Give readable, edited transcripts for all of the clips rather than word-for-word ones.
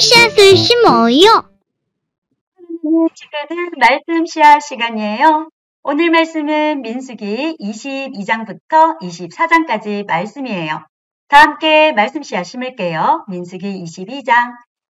씨앗을 심어요. 지금은 말씀 씨앗 시간이에요. 오늘 말씀은 민수기 22장부터 24장까지 말씀이에요. 다 함께 말씀 씨앗 심을게요. 민수기 22장.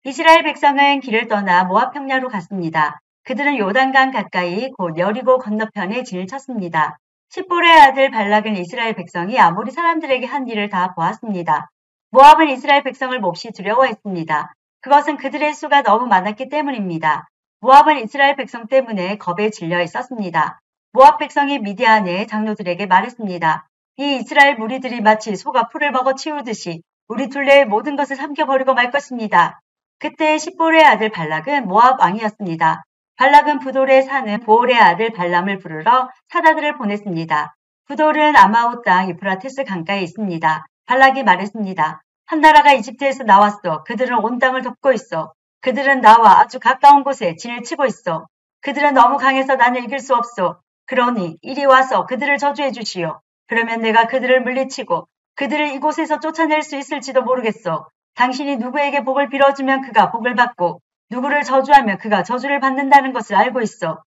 이스라엘 백성은 길을 떠나 모압 평야로 갔습니다. 그들은 요단강 가까이 곧 여리고 건너편에 진을 쳤습니다. 십볼의 아들 발락은 이스라엘 백성이 아모리 사람들에게 한 일을 다 보았습니다. 모압은 이스라엘 백성을 몹시 두려워했습니다. 그것은 그들의 수가 너무 많았기 때문입니다. 모압은 이스라엘 백성 때문에 겁에 질려 있었습니다. 모압 백성이 미디안의 장로들에게 말했습니다. 이 이스라엘 무리들이 마치 소가 풀을 먹어 치우듯이 우리 둘레의 모든 것을 삼켜버리고 말 것입니다. 그때 십볼의 아들 발락은 모압 왕이었습니다. 발락은 부돌에 사는 보올의 아들 발람을 부르러 사다들을 보냈습니다. 부돌은 아마옷 땅 유프라테스 강가에 있습니다. 발락이 말했습니다. 한 나라가 이집트에서 나왔어. 그들은 온 땅을 덮고 있어. 그들은 나와 아주 가까운 곳에 진을 치고 있어. 그들은 너무 강해서 나는 이길 수 없어. 그러니 이리 와서 그들을 저주해 주시오. 그러면 내가 그들을 물리치고 그들을 이곳에서 쫓아낼 수 있을지도 모르겠어. 당신이 누구에게 복을 빌어주면 그가 복을 받고 누구를 저주하면 그가 저주를 받는다는 것을 알고 있어.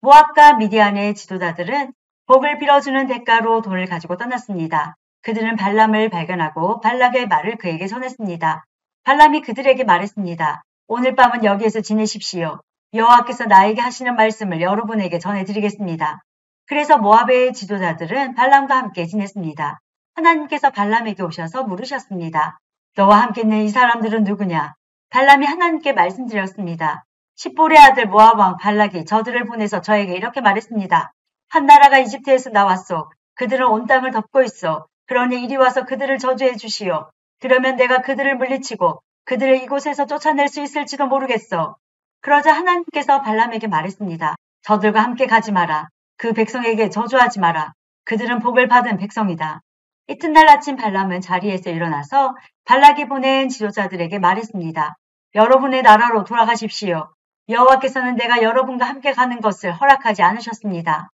모압과 미디안의 지도자들은 복을 빌어주는 대가로 돈을 가지고 떠났습니다. 그들은 발람을 발견하고 발락의 말을 그에게 전했습니다. 발람이 그들에게 말했습니다. 오늘 밤은 여기에서 지내십시오. 여호와께서 나에게 하시는 말씀을 여러분에게 전해드리겠습니다. 그래서 모압의 지도자들은 발람과 함께 지냈습니다. 하나님께서 발람에게 오셔서 물으셨습니다. 너와 함께 있는 이 사람들은 누구냐? 발람이 하나님께 말씀드렸습니다. 십볼의 아들 모압 왕 발락이 저들을 보내서 저에게 이렇게 말했습니다. 한 나라가 이집트에서 나왔소. 그들은 온 땅을 덮고 있어. 그러니 이리 와서 그들을 저주해 주시오. 그러면 내가 그들을 물리치고 그들을 이곳에서 쫓아낼 수 있을지도 모르겠어. 그러자 하나님께서 발람에게 말했습니다. 저들과 함께 가지 마라. 그 백성에게 저주하지 마라. 그들은 복을 받은 백성이다. 이튿날 아침 발람은 자리에서 일어나서 발락이 보낸 지도자들에게 말했습니다. 여러분의 나라로 돌아가십시오. 여호와께서는 내가 여러분과 함께 가는 것을 허락하지 않으셨습니다.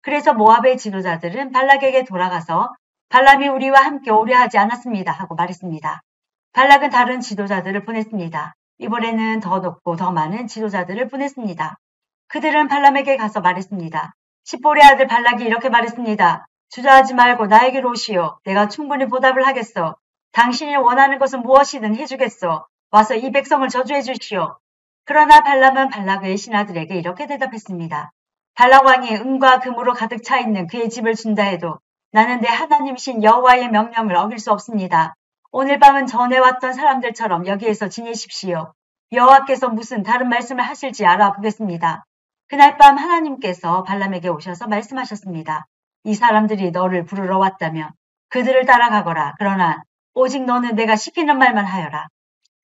그래서 모압의 지도자들은 발락에게 돌아가서 발람이 우리와 함께 오려 하지 않았습니다 하고 말했습니다. 발락은 다른 지도자들을 보냈습니다. 이번에는 더 높고 더 많은 지도자들을 보냈습니다. 그들은 발람에게 가서 말했습니다. 십볼의 아들 발락이 이렇게 말했습니다. 주저하지 말고 나에게로 오시오. 내가 충분히 보답을 하겠어. 당신이 원하는 것은 무엇이든 해주겠어. 와서 이 백성을 저주해 주시오. 그러나 발람은 발락의 신하들에게 이렇게 대답했습니다. 발락 왕이 은과 금으로 가득 차 있는 그의 집을 준다 해도 나는 내 하나님이신 여호와의 명령을 어길 수 없습니다. 오늘 밤은 전에 왔던 사람들처럼 여기에서 지내십시오. 여호와께서 무슨 다른 말씀을 하실지 알아보겠습니다. 그날 밤 하나님께서 발람에게 오셔서 말씀하셨습니다. 이 사람들이 너를 부르러 왔다면 그들을 따라가거라. 그러나 오직 너는 내가 시키는 말만 하여라.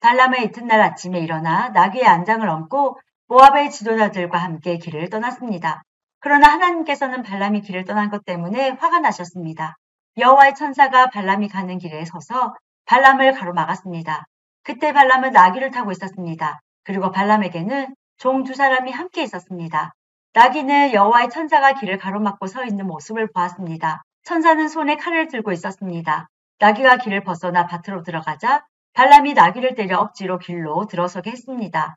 발람의 이튿날 아침에 일어나 나귀의 안장을 얹고 모압의 지도자들과 함께 길을 떠났습니다. 그러나 하나님께서는 발람이 길을 떠난 것 때문에 화가 나셨습니다. 여호와의 천사가 발람이 가는 길에 서서 발람을 가로막았습니다. 그때 발람은 나귀를 타고 있었습니다. 그리고 발람에게는 종 두 사람이 함께 있었습니다. 나귀는 여호와의 천사가 길을 가로막고 서 있는 모습을 보았습니다. 천사는 손에 칼을 들고 있었습니다. 나귀가 길을 벗어나 밭으로 들어가자 발람이 나귀를 때려 억지로 길로 들어서게 했습니다.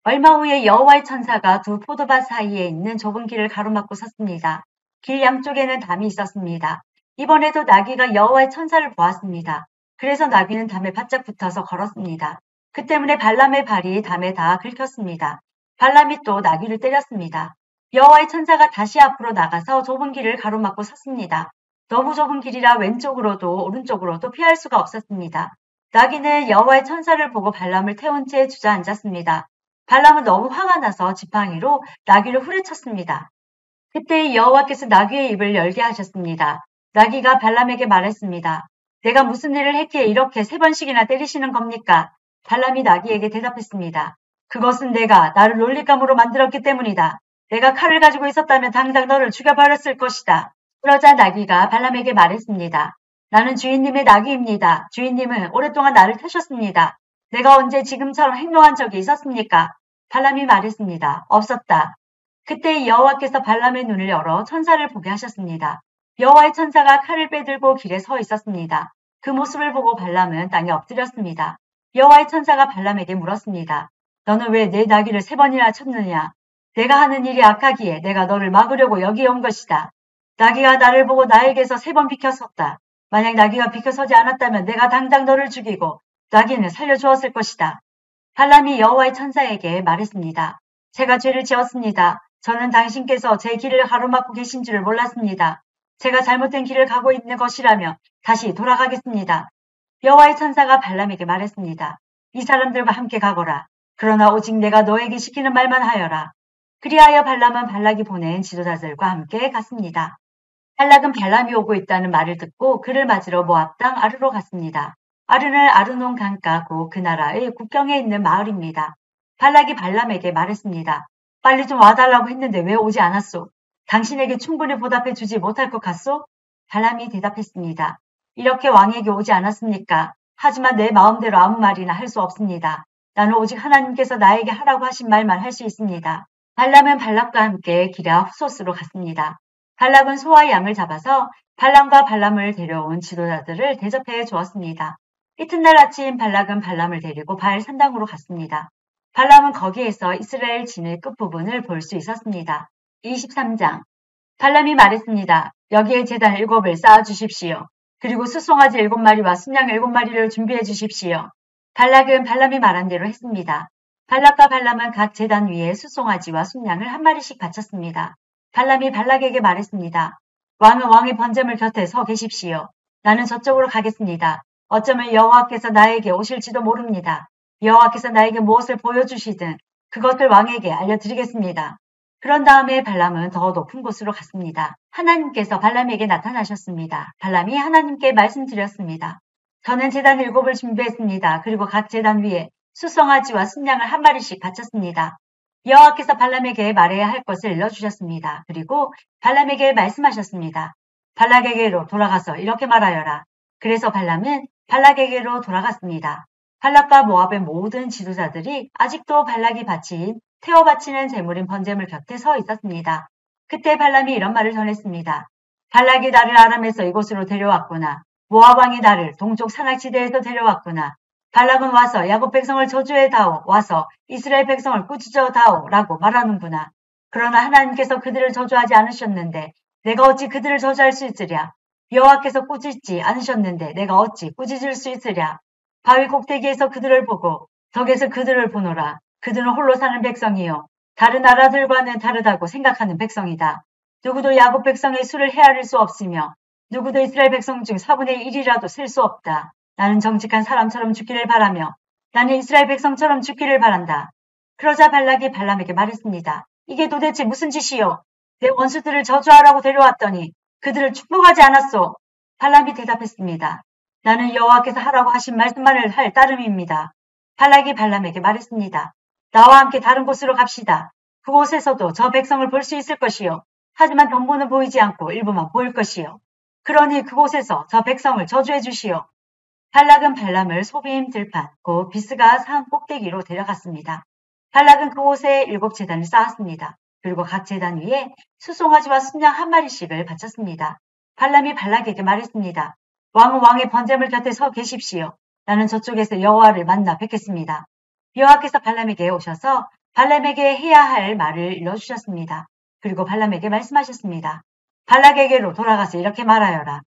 얼마 후에 여호와의 천사가 두 포도밭 사이에 있는 좁은 길을 가로막고 섰습니다. 길 양쪽에는 담이 있었습니다. 이번에도 나귀가 여호와의 천사를 보았습니다. 그래서 나귀는 담에 바짝 붙어서 걸었습니다. 그 때문에 발람의 발이 담에 다 긁혔습니다. 발람이 또 나귀를 때렸습니다. 여호와의 천사가 다시 앞으로 나가서 좁은 길을 가로막고 섰습니다. 너무 좁은 길이라 왼쪽으로도 오른쪽으로도 피할 수가 없었습니다. 나귀는 여호와의 천사를 보고 발람을 태운 채 주저앉았습니다. 발람은 너무 화가 나서 지팡이로 나귀를 후려쳤습니다. 그때 여호와께서 나귀의 입을 열게 하셨습니다. 나귀가 발람에게 말했습니다. 내가 무슨 일을 했기에 이렇게 3번씩이나 때리시는 겁니까? 발람이 나귀에게 대답했습니다. 그것은 내가 나를 놀릴감으로 만들었기 때문이다. 내가 칼을 가지고 있었다면 당장 너를 죽여버렸을 것이다. 그러자 나귀가 발람에게 말했습니다. 나는 주인님의 나귀입니다. 주인님은 오랫동안 나를 타셨습니다. 내가 언제 지금처럼 행동한 적이 있었습니까? 발람이 말했습니다. 없었다. 그때 여호와께서 발람의 눈을 열어 천사를 보게 하셨습니다. 여호와의 천사가 칼을 빼들고 길에 서 있었습니다. 그 모습을 보고 발람은 땅에 엎드렸습니다. 여호와의 천사가 발람에게 물었습니다. 너는 왜 내 나귀를 3번이나 쳤느냐? 내가 하는 일이 악하기에 내가 너를 막으려고 여기에 온 것이다. 나귀가 나를 보고 나에게서 3번 비켜섰다. 만약 나귀가 비켜서지 않았다면 내가 당장 너를 죽이고 나귀는 살려주었을 것이다. 발람이 여호와의 천사에게 말했습니다. 제가 죄를 지었습니다. 저는 당신께서 제 길을 가로막고 계신 줄을 몰랐습니다. 제가 잘못된 길을 가고 있는 것이라며 다시 돌아가겠습니다. 여호와의 천사가 발람에게 말했습니다. 이 사람들과 함께 가거라. 그러나 오직 내가 너에게 시키는 말만 하여라. 그리하여 발람은 발락이 보낸 지도자들과 함께 갔습니다. 발락은 발람이 오고 있다는 말을 듣고 그를 맞으러 모압 땅 아르로 갔습니다. 아르는 아르논 강가 곧 그 나라의 국경에 있는 마을입니다. 발락이 발람에게 말했습니다. 빨리 좀 와달라고 했는데 왜 오지 않았소? 당신에게 충분히 보답해 주지 못할 것 같소? 발람이 대답했습니다. 이렇게 왕에게 오지 않았습니까? 하지만 내 마음대로 아무 말이나 할 수 없습니다. 나는 오직 하나님께서 나에게 하라고 하신 말만 할 수 있습니다. 발람은 발락과 함께 기랴 후소스로 갔습니다. 발락은 소와 양을 잡아서 발람과 발람을 데려온 지도자들을 대접해 주었습니다. 이튿날 아침 발락은 발람을 데리고 바알 산당으로 갔습니다. 발람은 거기에서 이스라엘 진의 끝부분을 볼 수 있었습니다. 23장 발람이 말했습니다. 여기에 제단 7을 쌓아 주십시오. 그리고 숫송아지 7마리와 순양 7마리를 준비해 주십시오. 발락은 발람이 말한 대로 했습니다. 발락과 발람은 각 제단 위에 숫송아지와 순양을 1마리씩 바쳤습니다. 발람이 발락에게 말했습니다. 왕은 왕의 번제물 곁에 서 계십시오. 나는 저쪽으로 가겠습니다. 어쩌면 여호와께서 나에게 오실지도 모릅니다. 여호와께서 나에게 무엇을 보여주시든 그것을 왕에게 알려드리겠습니다. 그런 다음에 발람은 더 높은 곳으로 갔습니다. 하나님께서 발람에게 나타나셨습니다. 발람이 하나님께 말씀드렸습니다. 저는 제단 7을 준비했습니다. 그리고 각 제단 위에 숫송아지와 순양을 1마리씩 바쳤습니다. 여호와께서 발람에게 말해야 할 것을 일러주셨습니다. 그리고 발람에게 말씀하셨습니다. 발락에게로 돌아가서 이렇게 말하여라. 그래서 발람은 발락에게로 돌아갔습니다. 발락과 모압의 모든 지도자들이 아직도 발락이 바친 태워 바치는 제물인 번제물 곁에 서 있었습니다. 그때 발람이 이런 말을 전했습니다. 발락이 나를 아람에서 이곳으로 데려왔구나. 모압 왕이 나를 동쪽 산악지대에서 데려왔구나. 발락은 와서 야곱 백성을 저주해 다오. 와서 이스라엘 백성을 꾸짖어 다오. 라고 말하는구나. 그러나 하나님께서 그들을 저주하지 않으셨는데 내가 어찌 그들을 저주할 수 있으랴. 여호와께서 꾸짖지 않으셨는데 내가 어찌 꾸짖을 수 있으랴. 바위 꼭대기에서 그들을 보고 덕에서 그들을 보노라. 그들은 홀로 사는 백성이요. 다른 나라들과는 다르다고 생각하는 백성이다. 누구도 야곱 백성의 수를 헤아릴 수 없으며 누구도 이스라엘 백성 중 4분의 1이라도 셀 수 없다. 나는 정직한 사람처럼 죽기를 바라며 나는 이스라엘 백성처럼 죽기를 바란다. 그러자 발락이 발람에게 말했습니다. 이게 도대체 무슨 짓이요? 내 원수들을 저주하라고 데려왔더니 그들을 축복하지 않았소. 발람이 대답했습니다. 나는 여호와께서 하라고 하신 말씀만을 할 따름입니다. 발락이 발람에게 말했습니다. 나와 함께 다른 곳으로 갑시다. 그곳에서도 저 백성을 볼 수 있을 것이요. 하지만 전부는 보이지 않고 일부만 보일 것이요. 그러니 그곳에서 저 백성을 저주해 주시오. 발락은 발람을 소빔 들판, 곧 비스가 산 꼭대기로 데려갔습니다. 발락은 그곳에 7제단을 쌓았습니다. 그리고 각 제단 위에 수송아지와 순양 1마리씩을 바쳤습니다. 발람이 발락에게 말했습니다. 왕은 왕의 번제물 곁에 서 계십시오. 나는 저쪽에서 여호와를 만나 뵙겠습니다. 여호와께서 발람에게 오셔서 발람에게 해야 할 말을 일러주셨습니다. 그리고 발람에게 말씀하셨습니다. 발락에게로 돌아가서 이렇게 말하여라.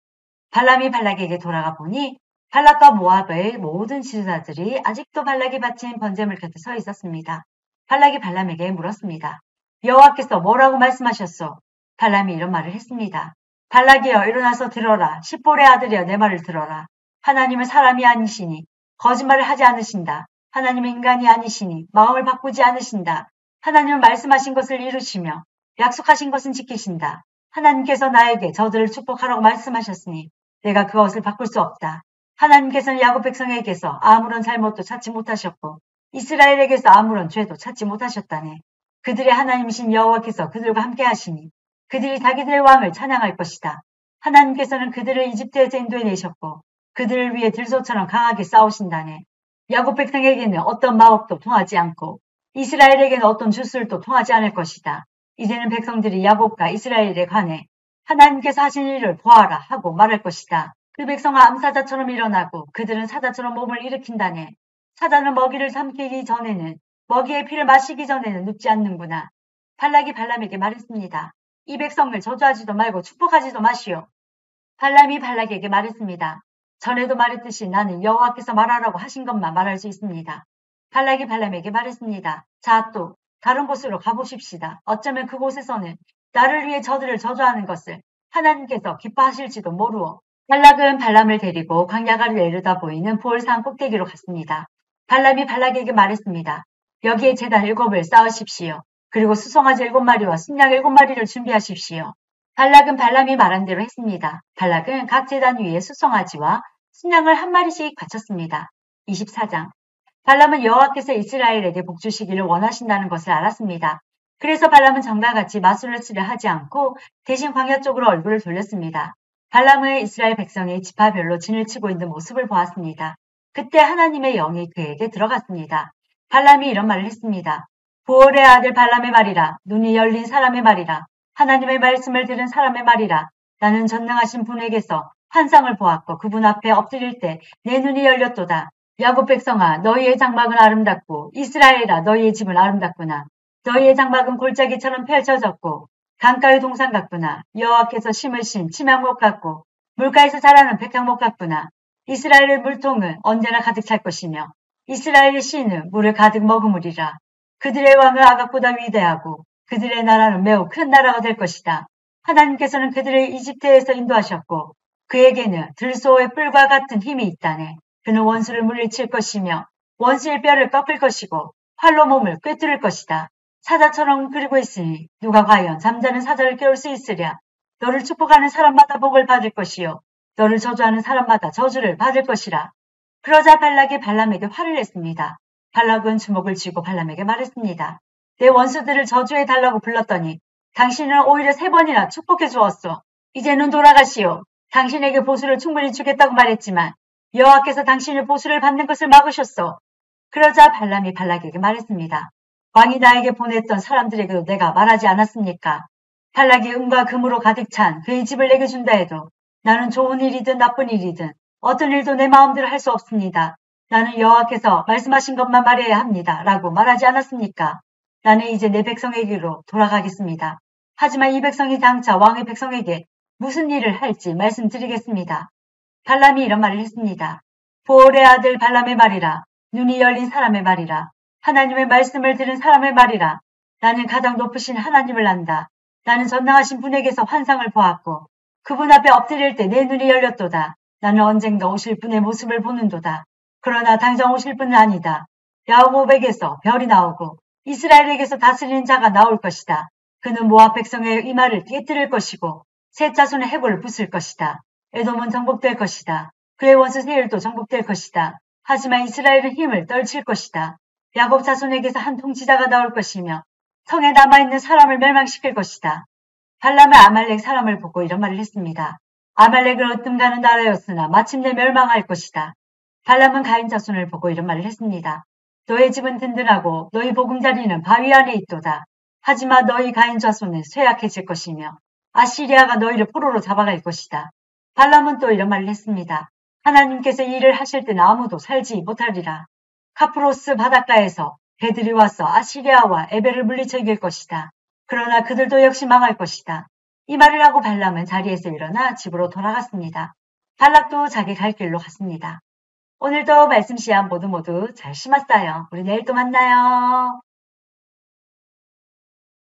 발람이 발락에게 돌아가 보니 발락과 모압의 모든 지도자들이 아직도 발락이 바친 번제물 곁에 서 있었습니다. 발락이 발람에게 물었습니다. 여호와께서 뭐라고 말씀하셨소? 발람이 이런 말을 했습니다. 발락이여 일어나서 들어라. 십볼의 아들이여 내 말을 들어라. 하나님은 사람이 아니시니 거짓말을 하지 않으신다. 하나님은 인간이 아니시니 마음을 바꾸지 않으신다. 하나님은 말씀하신 것을 이루시며 약속하신 것은 지키신다. 하나님께서 나에게 저들을 축복하라고 말씀하셨으니 내가 그것을 바꿀 수 없다. 하나님께서는 야곱 백성에게서 아무런 잘못도 찾지 못하셨고 이스라엘에게서 아무런 죄도 찾지 못하셨다네. 그들의 하나님이신 여호와께서 그들과 함께 하시니 그들이 자기들의 왕을 찬양할 것이다. 하나님께서는 그들을 이집트에서 인도해내셨고 그들을 위해 들소처럼 강하게 싸우신다네. 야곱 백성에게는 어떤 마법도 통하지 않고 이스라엘에게는 어떤 주술도 통하지 않을 것이다. 이제는 백성들이 야곱과 이스라엘에 관해 하나님께서 하신 일을 보아라 하고 말할 것이다. 그 백성은 암사자처럼 일어나고 그들은 사자처럼 몸을 일으킨다네. 사자는 먹이를 삼키기 전에는, 먹이의 피를 마시기 전에는 눕지 않는구나. 발락이 발람에게 말했습니다. 이 백성을 저주하지도 말고 축복하지도 마시오. 발람이 발락에게 말했습니다. 전에도 말했듯이 나는 여호와께서 말하라고 하신 것만 말할 수 있습니다. 발락이 발람에게 말했습니다. 자, 또 다른 곳으로 가보십시다. 어쩌면 그곳에서는 나를 위해 저들을 저주하는 것을 하나님께서 기뻐하실지도 모르오. 발락은 발람을 데리고 광야가를 내려다 보이는 보을산 꼭대기로 갔습니다. 발람이 발락에게 말했습니다. 여기에 제단 7을 쌓으십시오. 그리고 수송아지 7마리와 순양 7마리를 준비하십시오. 발락은 발람이 말한 대로 했습니다. 발락은 각 제단 위에 수송아지와 순양을 한 마리씩 바쳤습니다. 24장. 발람은 여호와께서 이스라엘에게 복주시기를 원하신다는 것을 알았습니다. 그래서 발람은 전과 같이 마술을 하지 않고 대신 광야 쪽으로 얼굴을 돌렸습니다. 발람은 이스라엘 백성이 지파별로 진을 치고 있는 모습을 보았습니다. 그때 하나님의 영이 그에게 들어갔습니다. 발람이 이런 말을 했습니다. 부올의 아들 발람의 말이라, 눈이 열린 사람의 말이라, 하나님의 말씀을 들은 사람의 말이라. 나는 전능하신 분에게서 환상을 보았고 그분 앞에 엎드릴 때 내 눈이 열렸도다. 야곱 백성아, 너희의 장막은 아름답고 이스라엘아, 너희의 집은 아름답구나. 너희의 장막은 골짜기처럼 펼쳐졌고 강가의 동산 같구나. 여호와께서 심으신 침향목 같고 물가에서 자라는 백향목 같구나. 이스라엘의 물통은 언제나 가득 찰 것이며 이스라엘의 씨는 물을 가득 머금으리라. 그들의 왕은 아각보다 위대하고 그들의 나라는 매우 큰 나라가 될 것이다. 하나님께서는 그들을 이집트에서 인도하셨고 그에게는 들소의 뿔과 같은 힘이 있다네. 그는 원수를 물리칠 것이며 원수의 뼈를 꺾을 것이고 활로 몸을 꿰뚫을 것이다. 사자처럼 그리고 있으니 누가 과연 잠자는 사자를 깨울 수 있으랴. 너를 축복하는 사람마다 복을 받을 것이요 너를 저주하는 사람마다 저주를 받을 것이라. 그러자 발락이 발람에게 화를 냈습니다. 발락은 주먹을 쥐고 발람에게 말했습니다. 내 원수들을 저주해 달라고 불렀더니 당신은 오히려 3번이나 축복해 주었소. 이제는 돌아가시오. 당신에게 보수를 충분히 주겠다고 말했지만 여호와께서 당신의 보수를 받는 것을 막으셨소. 그러자 발람이 발락에게 말했습니다. 왕이 나에게 보냈던 사람들에게도 내가 말하지 않았습니까? 발락이 은과 금으로 가득 찬 그의 집을 내게 준다 해도 나는 좋은 일이든 나쁜 일이든 어떤 일도 내 마음대로 할 수 없습니다. 나는 여호와께서 말씀하신 것만 말해야 합니다. 라고 말하지 않았습니까? 나는 이제 내 백성에게로 돌아가겠습니다. 하지만 이 백성이 장차 왕의 백성에게 무슨 일을 할지 말씀드리겠습니다. 발람이 이런 말을 했습니다. 보올의 아들 발람의 말이라. 눈이 열린 사람의 말이라. 하나님의 말씀을 들은 사람의 말이라. 나는 가장 높으신 하나님을 안다. 나는 전능하신 분에게서 환상을 보았고 그분 앞에 엎드릴 때 내 눈이 열렸도다. 나는 언젠가 오실 분의 모습을 보는도다. 그러나 당장 오실 분은 아니다. 야곱에게서 별이 나오고 이스라엘에게서 다스리는 자가 나올 것이다. 그는 모압 백성의 이마를 깨뜨릴 것이고 셋 자손의 해골을 부술 것이다. 에돔은 정복될 것이다. 그의 원수 세일도 정복될 것이다. 하지만 이스라엘은 힘을 떨칠 것이다. 야곱 자손에게서 한 통치자가 나올 것이며 성에 남아있는 사람을 멸망시킬 것이다. 발람은 아말렉 사람을 보고 이런 말을 했습니다. 아말렉은 어뜸가는 나라였으나 마침내 멸망할 것이다. 발람은 가인 자손을 보고 이런 말을 했습니다. 너의 집은 든든하고 너희 보금자리는 바위 안에 있도다. 하지만 너희 가인 자손은 쇠약해질 것이며 아시리아가 너희를 포로로 잡아갈 것이다. 발람은 또 이런 말을 했습니다. 하나님께서 이 일을 하실 때는 아무도 살지 못하리라. 카프로스 바닷가에서 배들이 와서 아시리아와 에벨을 물리쳐 이길 것이다. 그러나 그들도 역시 망할 것이다. 이 말을 하고 발람은 자리에서 일어나 집으로 돌아갔습니다. 발락도 자기 갈 길로 갔습니다. 오늘도 말씀 시간 모두 잘 심었어요. 우리 내일 또 만나요.